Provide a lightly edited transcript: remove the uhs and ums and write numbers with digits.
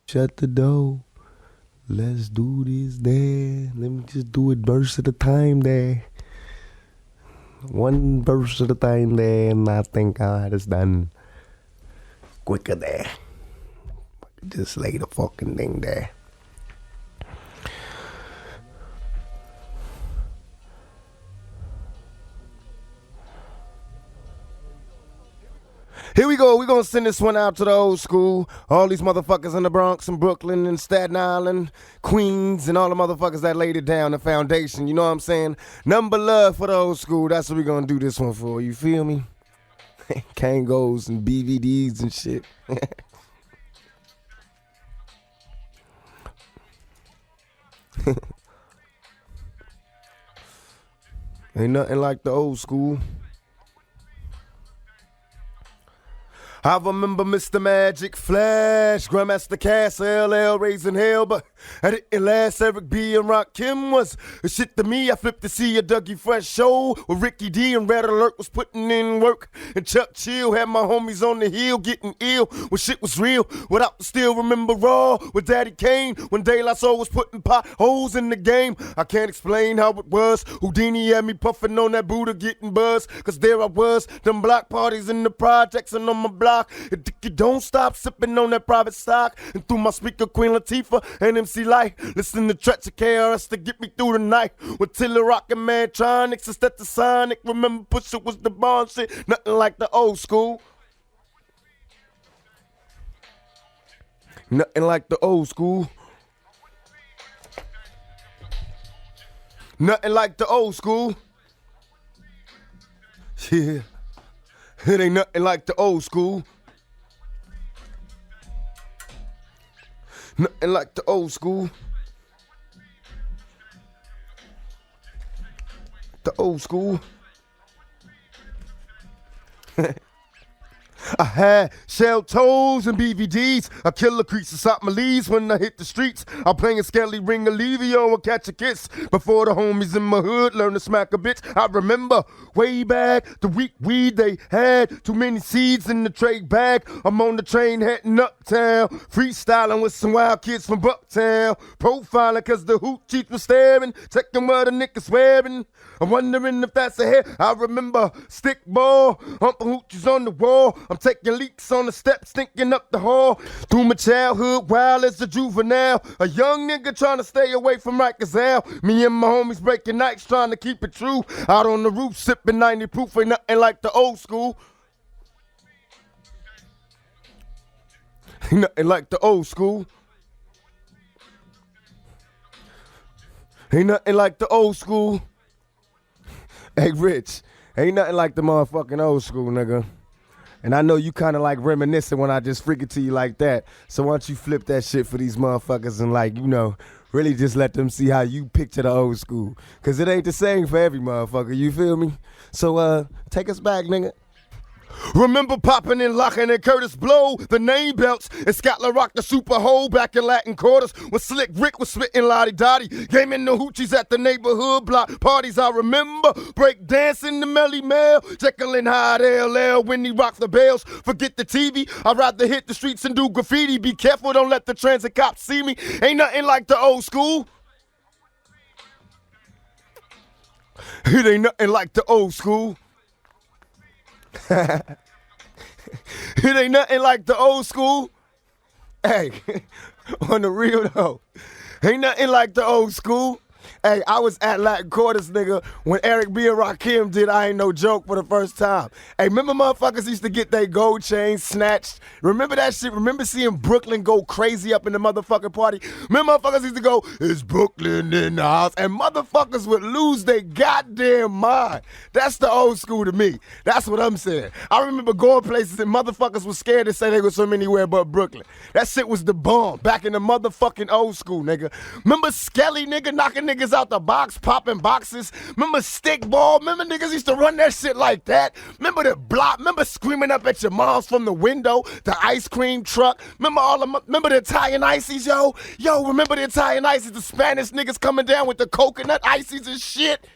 Shut the door. Let's do this there. Let me just do it verse at a time there. One verse at a time there, and I think I had this done quicker there. Just lay the fucking thing there. Here we go. We're going to send this one out to the old school. All these motherfuckers in the Bronx and Brooklyn and Staten Island, Queens, and all the motherfuckers that laid it down, the foundation. You know what I'm saying? Number love for the old school. That's what we're going to do this one for. You feel me? Kangos and BVDs and shit. Ain't nothing like the old school. I remember Mr. Magic Flash, Grandmaster Caz, LL raising hell, but I didn't last. Eric B. and Rock Kim was a shit to me. I flipped to see a Dougie Fresh show with Ricky D and Red Alert was putting in work. And Chuck Chill had my homies on the hill getting ill when shit was real. Without the still remember Raw with Daddy Kane when De La Soul was putting potholes in the game. I can't explain how it was. Houdini had me puffing on that Buddha getting buzz. Cause there I was, them block parties in the projects and on my block. And you don't stop sipping on that private stock. And through my speaker, Queen Latifah and MC Light, listen to tracks of KRS to get me through the night. With Tiller Rockin' Mantronics and Stetasonic. Remember, Pusha was the bomb shit. Nothing like the old school. Nothing like the old school. Nothing like the old school. Yeah. It ain't nothing like the old school. Nothing like the old school. The old school. I had shell toes and BVDs. I kill the creeps inside my leaves when I hit the streets. I'm playing Skelly Ring Olivio and catch a kiss. Before the homies in my hood learn to smack a bitch. I remember way back the week weed they had. Too many seeds in the trade bag. I'm on the train heading uptown. Freestyling with some wild kids from Bucktown. Profiling cause the hoot cheats was staring. Checking what the niggas wearing. I'm wondering if that's a hit. I remember stick ball. Humping hoochies on the wall. I'm taking leaks on the steps, thinking up the hall. Through my childhood, wild as a juvenile. A young nigga trying to stay away from Rikers Hell. Me and my homies breaking nights, trying to keep it true. Out on the roof, sipping 90 proof, ain't nothing like the old school. Ain't nothing like the old school. Ain't nothing like the old school. Hey, Rich, ain't nothing like the motherfucking old school, nigga. And I know you kind of like reminiscing when I just freak it to you like that. So why don't you flip that shit for these motherfuckers and like, you know, really just let them see how you picture the old school. Because it ain't the same for every motherfucker, you feel me? So take us back, nigga. Remember popping and locking and Curtis Blow, the name belts, and Scotland Rock the Super Hole back in Latin quarters when Slick Rick was spitting Lottie Dottie. Gaming the hoochies at the neighborhood block parties. I remember break dancing the Melly Mel, Jekyll and Hyde LL when he rocked the bells. Forget the TV, I'd rather hit the streets and do graffiti. Be careful, don't let the transit cops see me. Ain't nothing like the old school. It ain't nothing like the old school. It ain't nothing like the old school. Hey, on the real though, ain't nothing like the old school. Hey, I was at Latin Quarters, nigga, when Eric B. and Rakim did I Ain't No Joke for the first time. Hey, remember motherfuckers used to get their gold chains snatched? Remember that shit? Remember seeing Brooklyn go crazy up in the motherfucking party? Remember motherfuckers used to go, it's Brooklyn in the house, and motherfuckers would lose their goddamn mind. That's the old school to me. That's what I'm saying. I remember going places and motherfuckers was scared to say they was from anywhere but Brooklyn. That shit was the bomb back in the motherfucking old school, nigga. Remember Skelly, nigga, knocking niggas out the box, popping boxes. Remember stickball? Remember niggas used to run that shit like that? Remember the block? Remember screaming up at your moms from the window? The ice cream truck? Remember the Italian ices, yo? Yo, remember the Italian ices? The Spanish niggas coming down with the coconut ices and shit?